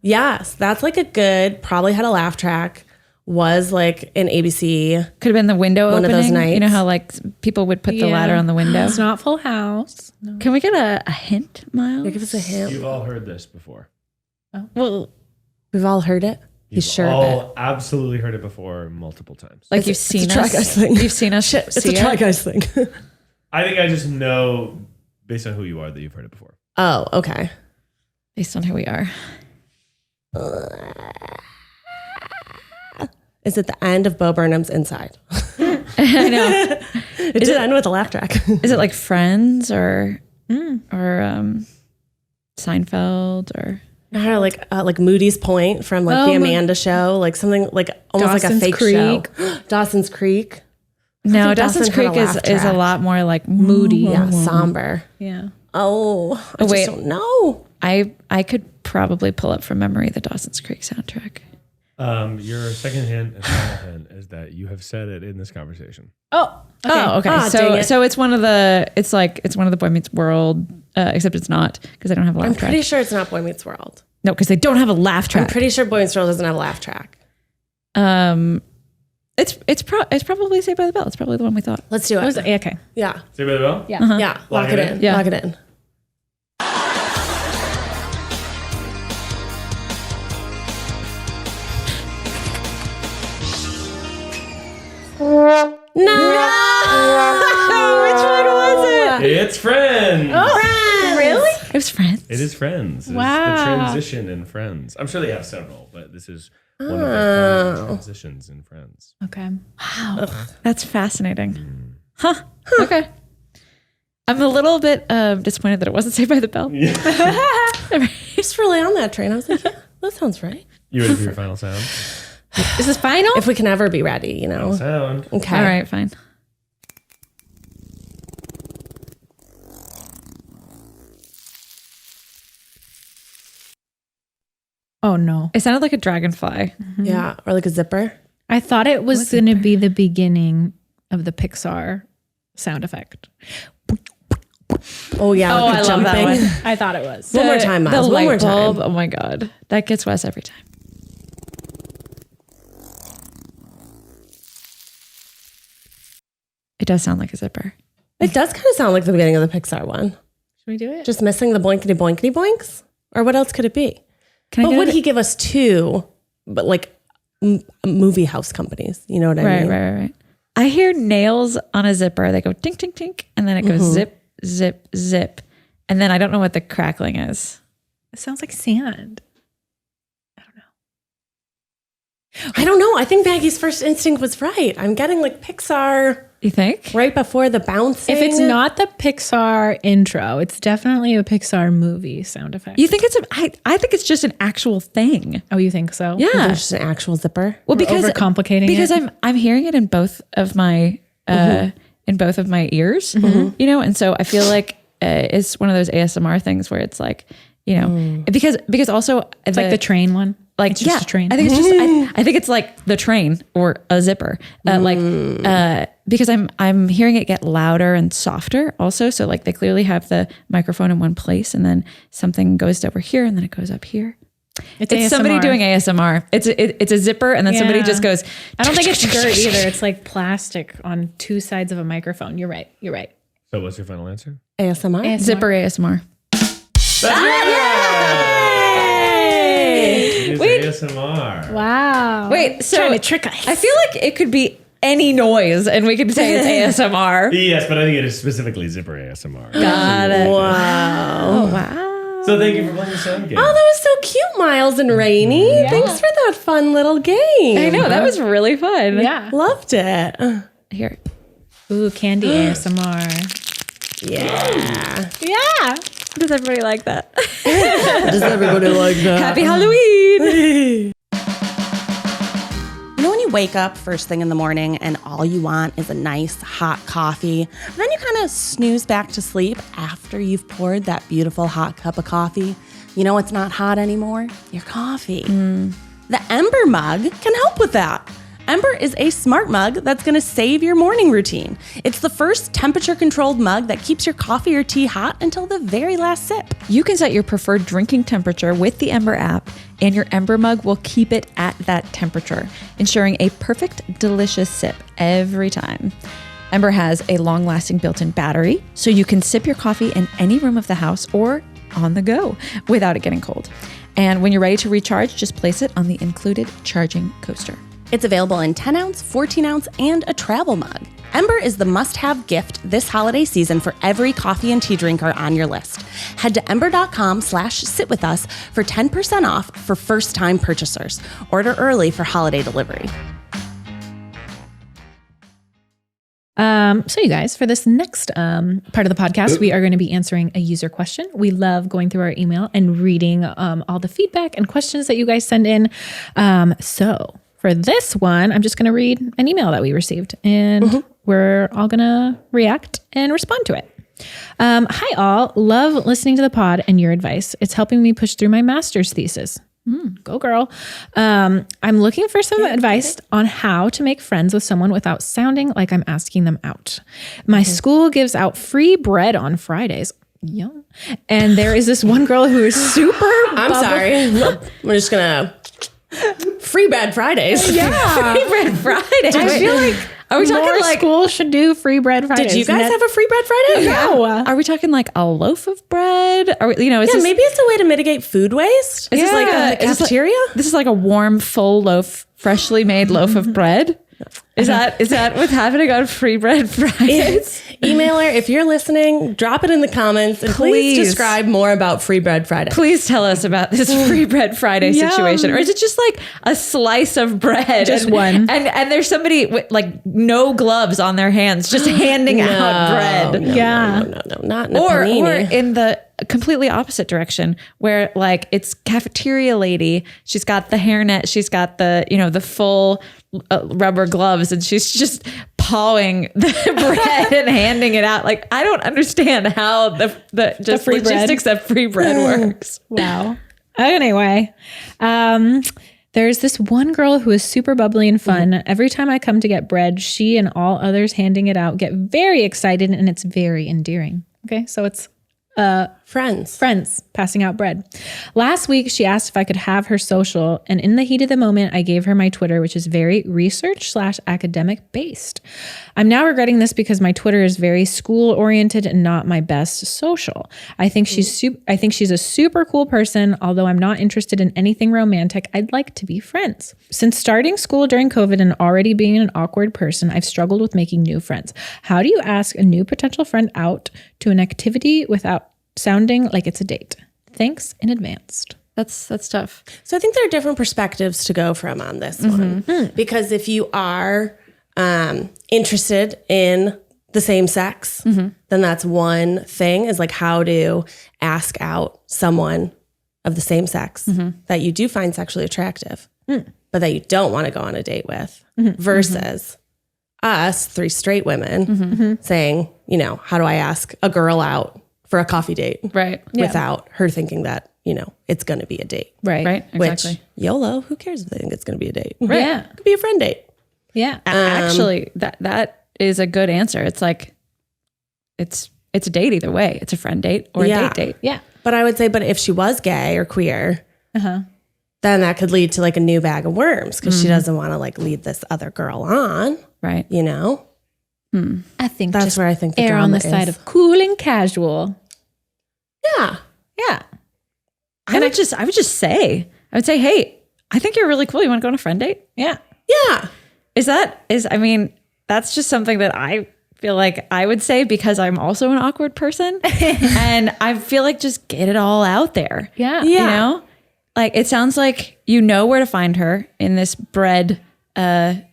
Yes, that's like a good, probably had a laugh track. Was like an ABC. Could have been the window One opening. of those nights. You know how like people would put the ladder on the window? It's not Full House. No. Can we get a hint, Miles? Give us a hint. You've all heard this before. Well, We've all heard it. He's sure of all absolutely heard it before multiple times. Like you've seen it's a Try us. Guys thing. You've seen us. It's a Try Guys thing. I think I just know, based on who you are, that you've heard it before. Oh, okay. Based on who we are. Is it the end of Bo Burnham's Inside? I know. It did end with a laugh track. Is it like Friends or Seinfeld or? I don't know, like Moody's Point from like the Amanda Show, like something like almost like a Dawson's fake Creek. show. Dawson's Creek. No, think Dawson's Dawson had Creek a is laugh a track. lot more like moody. Yeah, somber. yeah. Oh, I wait. just don't know. I could probably pull up from memory the Dawson's Creek soundtrack. Your second hint and final hint is that you have said it in this conversation. Oh, okay. Oh, okay. Ah, dang it. So it's one of the Boy Meets World, except it's not because they don't have a laugh I'm track. pretty sure it's not Boy Meets World. No, because they don't have a laugh I'm track. pretty sure Boy Meets World doesn't have a laugh track. It's probably Saved by the Bell. It's probably the one we thought. Let's do it. Okay. Yeah. Say by the bell? Yeah. Yeah. Lock it in. Yeah. Lock it in. No! Which one was it? It's Friends. Really? It was Friends. It is Friends. It's Wow. the transition in Friends. I'm sure they have several, but this is one of the common transitions in Friends. Okay. Wow, that's fascinating. Huh? Okay. I'm a little bit disappointed that it wasn't Saved by the Bell. Just really on that train. I was like, yeah, that sounds right. You ready for your final sound? Is this final? If we can ever be ready, you know. Sound. Okay. All right, fine. Oh no. It sounded like a dragonfly. Yeah. Or like a zipper. I thought it was going to be the beginning of the Pixar sound effect. Oh, yeah. Oh, like I the love that jumping. one. I thought it was. One more time, Miles. The One more light time. bulb. Oh my god, that gets Wes every time. It does sound like a zipper. It does kind of sound like the beginning of the Pixar one. Should we do it? Just missing the boinkity boinkity boinks? Or what else could it be? Can I But get would it? he give us two, but like movie house companies? You know what I mean? Right. I hear nails on a zipper. They go tink, tink, tink, and then it goes zip, zip, zip, and then I don't know what the crackling is. It sounds like sand. I don't know. I think Maggie's first instinct was right. I'm getting like Pixar You think? right before the bouncing. If it's not the Pixar intro, it's definitely a Pixar movie sound effect. You think it's I think it's just an actual thing. Oh, you think so? Yeah. There's just an actual zipper. Well, because overcomplicating because it. I'm hearing it in both of my in both of my ears, you know? And so I feel like it's one of those ASMR things where it's like, you know, because also It's like the train one. like, It's just a train. I think it's just, I think it's like the train or a zipper, because I'm hearing it get louder and softer also. So like they clearly have the microphone in one place and then something goes over here and then it goes up here. It's somebody ASMR. doing ASMR. It's a zipper and then somebody just goes. I don't think it's dirt either. It's like plastic on two sides of a microphone. You're right. So what's your final answer? ASMR. Zipper ASMR. Wait. ASMR. Wow. Wait, so Trying to trick us. I feel like it could be any noise and we could say it's ASMR. Yes, but I think it is specifically zipper ASMR. Got it. Wow. Oh, wow. So thank you for playing the sound game. Oh, that was so cute, Miles and Rainie. Thanks for that fun little game. I know, that was really fun. Yeah. Loved it. Here. Ooh, candy ASMR. Yeah. Yeah. Does everybody like that? Does everybody like that? Happy Halloween. You know when you wake up first thing in the morning and all you want is a nice hot coffee, but then you kind of snooze back to sleep after you've poured that beautiful hot cup of coffee? You know what's not hot anymore? Your coffee. The Ember mug can help with that. Ember is a smart mug that's going to save your morning routine. It's the first temperature-controlled mug that keeps your coffee or tea hot until the very last sip. You can set your preferred drinking temperature with the Ember app, and your Ember mug will keep it at that temperature, ensuring a perfect, delicious sip every time. Ember has a long-lasting built-in battery, so you can sip your coffee in any room of the house or on the go without it getting cold. And when you're ready to recharge, just place it on the included charging coaster. It's available in 10 ounce, 14 ounce, and a travel mug. Ember is the must-have gift this holiday season for every coffee and tea drinker on your list. Head to ember.com/sitwithus for 10% off for first-time purchasers. Order early for holiday delivery. So you guys, for this next part of the podcast, we are going to be answering a user question. We love going through our email and reading all the feedback and questions that you guys send in. So for this one, I'm just going to read an email that we received, and we're all going to react and respond to it. Hi all, love listening to the pod and your advice. It's helping me push through my master's thesis. Go girl. I'm looking for some advice on how to make friends with someone without sounding like I'm asking them out. My school gives out free bread on Fridays. Yeah. And there is this one girl who is super I'm sorry. We're just going to... Free bread Fridays. Yeah. Free bread Friday. I feel like Are we talking more like school should do free bread Fridays. Did you guys have a free bread Friday? No. Are we talking like a loaf of bread? Are we, you know, is Yeah, this, maybe it's a way to mitigate food waste. Is this like a is this like- cafeteria? this is like a warm, full loaf, freshly made loaf of bread. Is that what's happening on Free Bread Fridays? Emailer, if you're listening, drop it in the comments and please describe more about Free Bread Friday. Please tell us about this Free Bread Friday situation. Or is it just like a slice of bread? Just one. And there's somebody with like no gloves on their hands just handing out bread. No, not in a Or panini. in the completely opposite direction where like it's cafeteria lady. She's got the hairnet. She's got the, you know, the full rubber gloves and she's just pawing the bread and handing it out. Like, I don't understand how the just free logistics of free bread works. Wow. Anyway, there's this one girl who is super bubbly and fun. Every time I come to get bread, she and all others handing it out get very excited and it's very endearing. Okay, so it's friends passing out bread. Last week, she asked if I could have her social, and in the heat of the moment, I gave her my Twitter, which is very research/academic based. I'm now regretting this because my Twitter is very school oriented and not my best social. I think she's a super cool person. Although I'm not interested in anything romantic, I'd like to be friends. Since starting school during COVID and already being an awkward person, I've struggled with making new friends. How do you ask a new potential friend out to an activity without sounding like it's a date? Thanks in advance. That's tough. So I think there are different perspectives to go from on this one. Because if you are interested in the same sex, then that's one thing, is like how to ask out someone of the same sex that you do find sexually attractive, but that you don't want to go on a date with, versus us, 3 straight women, saying, you know, how do I ask a girl out for a coffee date? Right. Without her thinking that, you know, it's going to be a date. Right. Right. Exactly. Which, YOLO, who cares if they think it's going to be a date? Right. Yeah. It could be a friend date. Yeah. Actually, that is a good answer. It's like, it's a date either way. It's a friend date or a Yeah. date. Yeah. But I would say, but if she was gay or queer, Uh-huh. then that could lead to like a new bag of worms because she doesn't want to like lead this other girl on, Right. you know? I think That's just where I think the err on the drama side is. of cool and casual. Yeah. Yeah. I would just say, hey, I think you're really cool. You want to go on a friend date? Yeah. Yeah. I mean, that's just something that I feel like I would say because I'm also an awkward person. And I feel like just get it all out there. Yeah. You know? Like it sounds like you know where to find her in this bread, bonanza.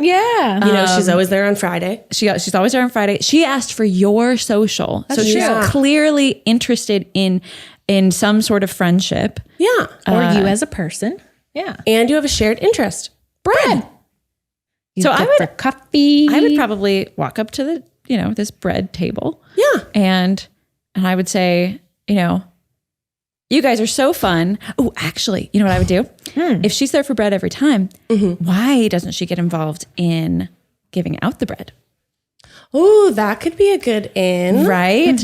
Yeah. You know, she's always there on Friday. She's always there on Friday. She asked for your social. So she's true. clearly interested in some sort of friendship. Yeah. Or you as a person. Yeah. And you have a shared interest. Bread. So I would- for coffee. I would probably walk up to the, this bread table. Yeah. And I would say, you guys are so fun. Oh, actually, you know what I would do? If she's there for bread every time, why doesn't she get involved in giving out the bread? Oh, that could be a good in. Right?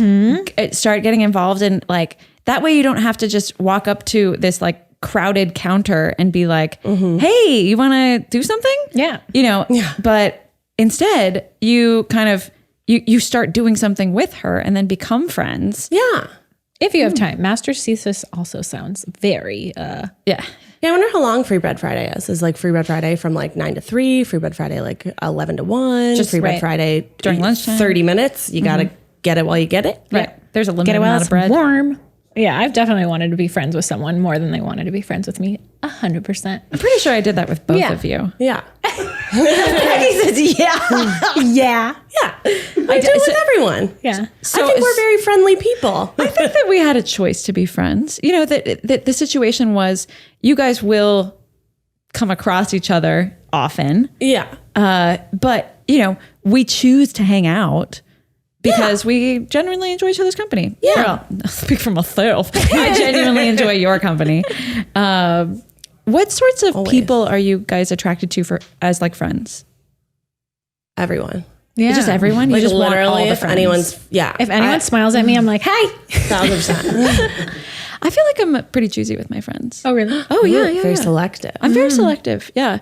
Start getting involved in like, that way you don't have to just walk up to this like crowded counter and be like, hey, you want to do something? Yeah. But instead you kind of, you start doing something with her and then become friends. Yeah. If you have time. Master's thesis also sounds very, Yeah. Yeah, I wonder how long Free Bread Friday is. Is like Free Bread Friday from like 9 to 3, Free Bread Friday like 11 to 1, Just Free Bread right. Friday During lunchtime. 30 minutes. You got to get it while you get it. Right. There's a limited get it while amount it's of bread. warm. Yeah, I've definitely wanted to be friends with someone more than they wanted to be friends with me. 100%. I'm pretty sure I did that with both Yeah. of you. Yeah. He says, yeah. yeah. Yeah. I do it with everyone. Yeah. I think we're very friendly people. I think that we had a choice to be friends. That the situation was you guys will come across each other often. Yeah. But, we choose to hang out because we genuinely enjoy each other's company. Yeah. Well, I'll speak for myself. I genuinely enjoy your company. What sorts of people are you guys attracted to as like friends? Everyone. Yeah. Just everyone? You Like just want all literally, the if friends. anyone's, yeah. If anyone smiles at me, I'm like, hey. 1,000%. I feel like I'm pretty choosy with my friends. Oh, really? Oh, yeah. Very selective. I'm very selective. Yeah.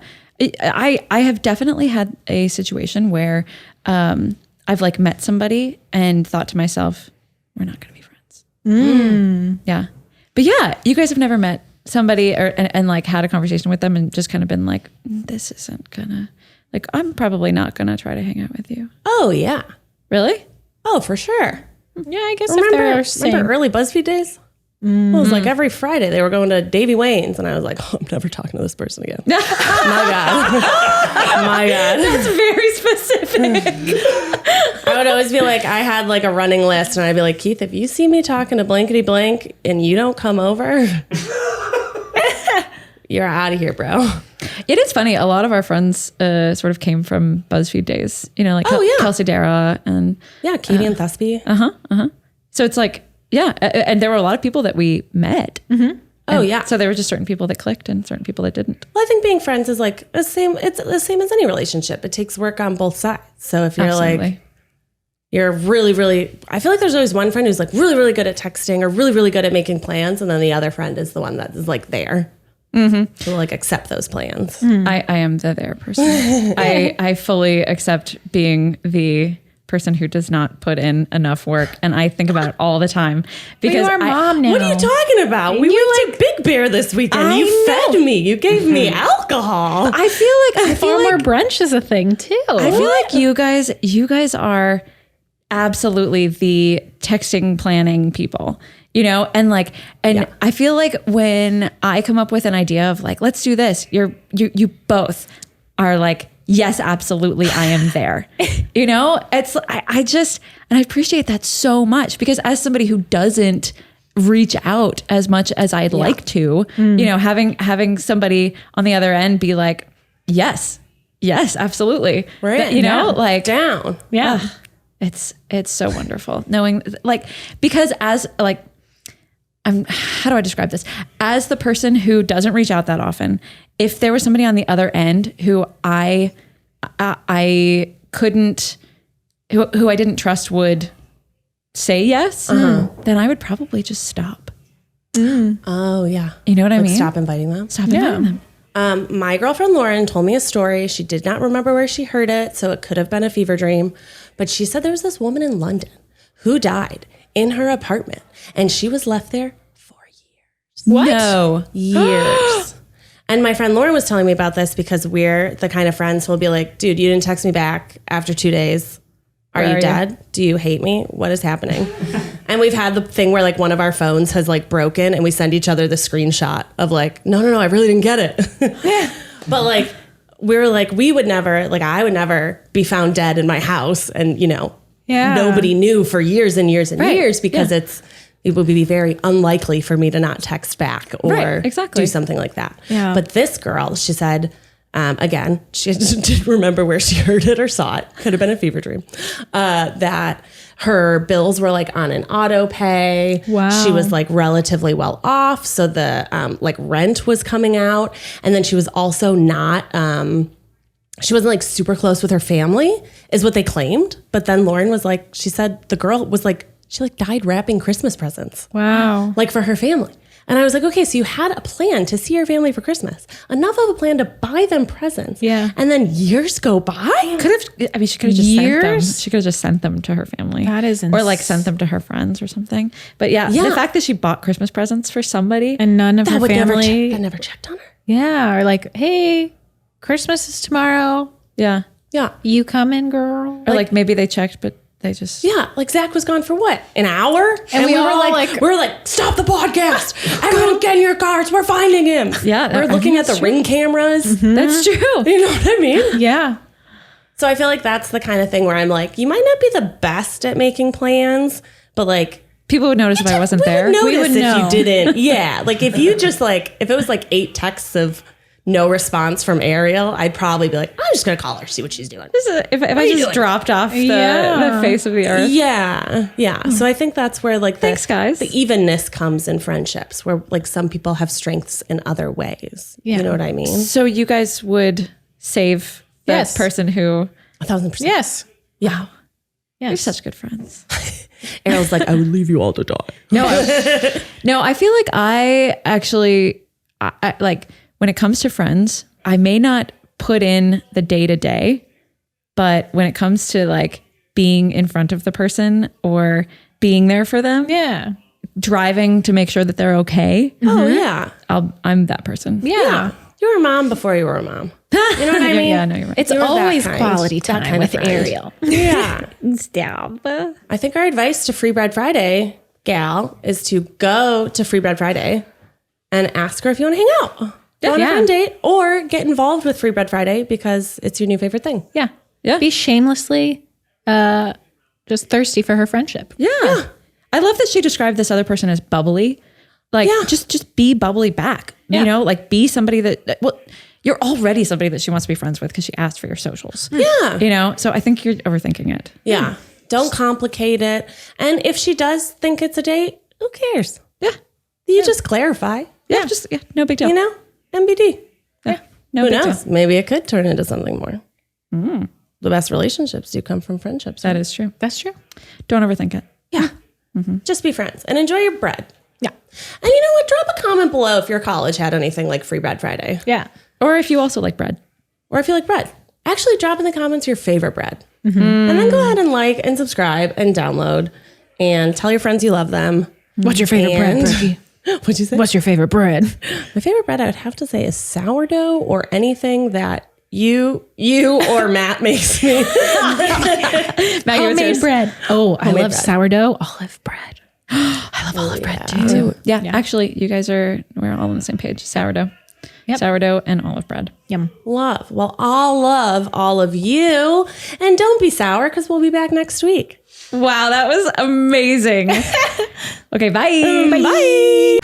I have definitely had a situation where I've like met somebody and thought to myself, we're not going to be friends. Yeah. But yeah, you guys have never met somebody and like had a conversation with them and just kind of been like, this isn't gonna, like, I'm probably not gonna try to hang out with you. Oh, yeah. Really? Oh, for sure. Yeah, I guess if they're saying, Remember early BuzzFeed days? It was like every Friday they were going to Davy Wayne's, and I was like, oh, I'm never talking to this person again. My God. My God. That's very specific. I would always be like, I had like a running list, and I'd be like, Keith, if you see me talking to blankety blank and you don't come over, you're out of here, bro. It is funny. A lot of our friends sort of came from BuzzFeed days, like Kelsey Dara and Yeah, Katie and Thespie. so it's like, yeah. And there were a lot of people that we met. Oh, yeah. So there were just certain people that clicked and certain people that didn't. Well, I think being friends is like the same. It's the same as any relationship. It takes work on both sides. So if you're like, you're really, really, I feel like there's always one friend who's like really, really good at texting or really, really good at making plans. And then the other friend is the one that is like there to like accept those plans. I am the there person. I fully accept being the person who does not put in enough work, and I think about it all the time because you are mom now. What are you talking about? We went to Big Bear this weekend. You fed me. You gave me alcohol. I feel like farmer brunch is a thing too. I feel like you guys are absolutely the texting planning people, and I feel like when I come up with an idea of like, let's do this, you both are like, yes, absolutely, I am there. It's I appreciate that so much because as somebody who doesn't reach out as much as I'd like to, having somebody on the other end be like, yes, Yes, absolutely. Right. You know, like Down. Yeah. it's so wonderful knowing, like, because as like, how do I describe this? As the person who doesn't reach out that often, if there was somebody on the other end who I couldn't, who I didn't trust would say yes, then I would probably just stop. Oh, yeah. You know what I mean? Stop inviting them. Stop inviting them. My girlfriend Lauren told me a story. She did not remember where she heard it, so it could have been a fever dream. But she said there was this woman in London who died in her apartment, and she was left there for years. What? No. Years. And my friend Lauren was telling me about this because we're the kind of friends who will be like, dude, you didn't text me back after 2 days. Are you dead? Do you hate me? What is happening? And we've had the thing where like one of our phones has like broken and we send each other the screenshot of like, no, I really didn't get it. But like, we're like, we would never, like I would never be found dead in my house. And you know, nobody knew for years and years and years because it would be very unlikely for me to not text back or do something like that. Yeah. But this girl, she said, again, she didn't remember where she heard it or saw it. Could have been a fever dream. That her bills were like on an auto pay. Wow. She was like relatively well off. So the like rent was coming out. And then she was also not, she wasn't like super close with her family is what they claimed. But then Lauren was like, she said the girl was like, she like died wrapping Christmas presents. Wow. Like for her family. And I was like, okay, so you had a plan to see your family for Christmas, enough of a plan to buy them presents. Yeah. And then years go by. She could have just sent them. She could have just sent them to her family. That is insane. Or like sent them to her friends or something. But yeah, the fact that she bought Christmas presents for somebody and none of her family. I never checked on her. Yeah. Or like, hey, Christmas is tomorrow. Yeah. Yeah. You coming, girl? Or like maybe they checked, but they just like Zach was gone for what, an hour, and we were like, stop the podcast! Everyone get in your cars. We're finding him. Yeah, we're looking at the Ring cameras. Mm-hmm. That's true. You know what I mean? Yeah. So I feel like that's the kind of thing where I'm like, you might not be the best at making plans, but like people would notice if I wasn't there. We would know if you didn't. Yeah, like if you just like if it was like 8 texts of no response from Ariel, I'd probably be like, I'm just going to call her, see what she's doing. If I just dropped off the face of the earth. Yeah. So I think that's where like thanks, guys. The evenness comes in friendships where like some people have strengths in other ways. Yeah. You know what I mean? So you guys would save the person who... 1,000%. Yes. Yeah. Yes. You're such good friends. Ariel's like, I would leave you all to die. No, I feel like I actually... I like... When it comes to friends, I may not put in the day-to-day, but when it comes to like being in front of the person or being there for them, driving to make sure that they're okay. Oh yeah, I'm that person. Yeah. You were a mom before you were a mom. You know what I mean? Yeah, no, you're right. It's always quality time with Ariel. Yeah. Stop. I think our advice to Free Bread Friday, gal, is to go to Free Bread Friday and ask her if you want to hang out. Go on a friend date or get involved with Free Bread Friday because it's your new favorite thing. Yeah. Be shamelessly just thirsty for her friendship. Yeah. I love that she described this other person as bubbly. Like, just be bubbly back. Yeah. You know, like be somebody that, well, you're already somebody that she wants to be friends with because she asked for your socials. Yeah. You know, so I think you're overthinking it. Yeah. Don't complicate it. And if she does think it's a date, who cares? Yeah. You just clarify. Yeah. No big deal. You know? MBD. Yeah. No Who big knows? deal. Maybe it could turn into something more. The best relationships do come from friendships. That is true. That's true. Don't overthink it. Yeah. Just be friends and enjoy your bread. Yeah. And you know what? Drop a comment below if your college had anything like Free Bread Friday. Yeah. Or if you also like bread. Or if you like bread. Actually, drop in the comments your favorite bread. And then go ahead and like and subscribe and download and tell your friends you love them. What's your favorite bread, Becky? What'd you say? What's your favorite bread? My favorite bread, I would have to say, is sourdough or anything that you or Matt makes me. Maggie, homemade bread. Oh, I love bread. Sourdough olive bread. I love olive bread too. Yeah, actually, you guys we're all on the same page. Sourdough. Yep. Sourdough and olive bread. Yum. Love. Well, I'll love all of you. And don't be sour because we'll be back next week. Wow, that was amazing. Okay, bye. Bye.